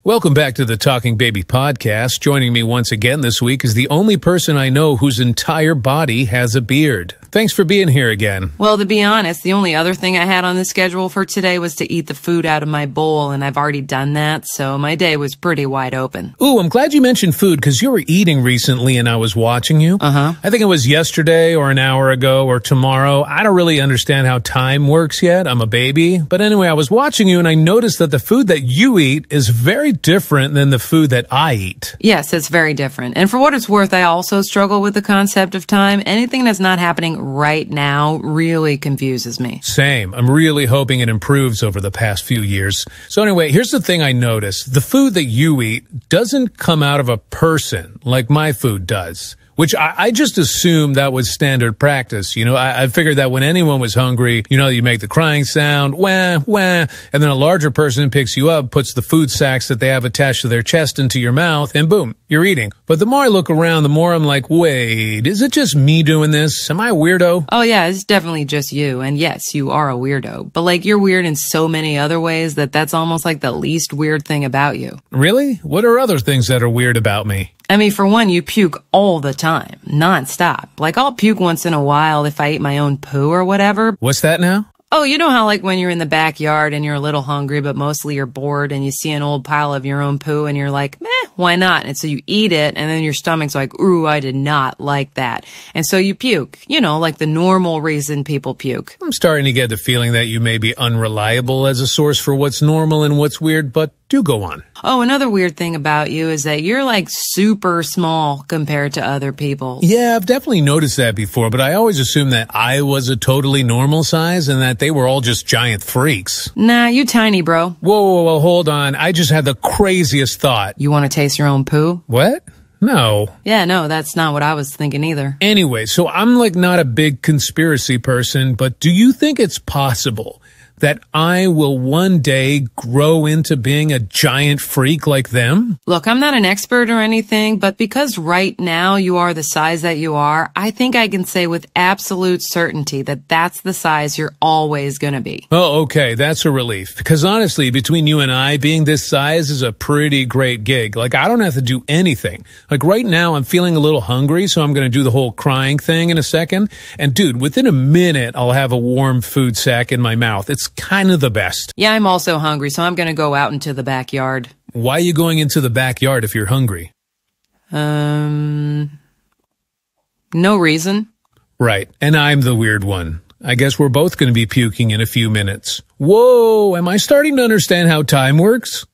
Welcome back to the Talking Baby podcast. Joining me once again this week is the only person I know whose entire body has a beard. Thanks for being here again. Well, to be honest, the only other thing I had on the schedule for today was to eat the food out of my bowl, and I've already done that, so my day was pretty wide open. Ooh, I'm glad you mentioned food because you were eating recently and I was watching you. I think it was yesterday or an hour ago or tomorrow. I don't really understand how time works yet. I'm a baby. But anyway, I was watching you and I noticed that the food that you eat is very different than the food that I eat. Yes, it's very different. And for what it's worth, I also struggle with the concept of time. Anything that's not happening right now really confuses me. Same. I'm really hoping it improves over the past few years. So anyway, here's the thing I noticed. The food that you eat doesn't come out of a person like my food does. Which I just assumed that was standard practice. You know, I figured that when anyone was hungry, you know, you make the crying sound, wah, wah, and then a larger person picks you up, puts the food sacks that they have attached to their chest into your mouth, and boom, you're eating. But the more I look around, the more I'm like, wait, is it just me doing this? Am I a weirdo? Oh yeah, it's definitely just you. And yes, you are a weirdo. But like, you're weird in so many other ways that's almost like the least weird thing about you. Really? What are other things that are weird about me? I mean, for one, you puke all the time, nonstop. Like, I'll puke once in a while if I eat my own poo or whatever. What's that now? Oh, you know how like when you're in the backyard and you're a little hungry, but mostly you're bored and you see an old pile of your own poo and you're like, meh, why not? And so you eat it and then your stomach's like, ooh, I did not like that. And so you puke, you know, like the normal reason people puke. I'm starting to get the feeling that you may be unreliable as a source for what's normal and what's weird, but do go on. Oh, another weird thing about you is that you're like super small compared to other people. Yeah, I've definitely noticed that before, but I always assumed that I was a totally normal size and that they were all just giant freaks. Nah, you tiny, bro. Whoa, hold on. I just had the craziest thought. You want to taste your own poo? What? No. Yeah, no, that's not what I was thinking either. Anyway, so I'm like not a big conspiracy person, but do you think it's possible that I will one day grow into being a giant freak like them? Look, I'm not an expert or anything, but because right now you are the size that you are, I think I can say with absolute certainty that that's the size you're always gonna be. Oh, okay, that's a relief. Because honestly, between you and I, being this size is a pretty great gig. Like, I don't have to do anything. Like, right now, I'm feeling a little hungry, so I'm gonna do the whole crying thing in a second. And dude, within a minute, I'll have a warm food sack in my mouth. It's kind of the best. Yeah, I'm also hungry, so I'm going to go out into the backyard. Why are you going into the backyard if you're hungry? No reason. Right, and I'm the weird one. I guess we're both going to be puking in a few minutes. Whoa, am I starting to understand how time works?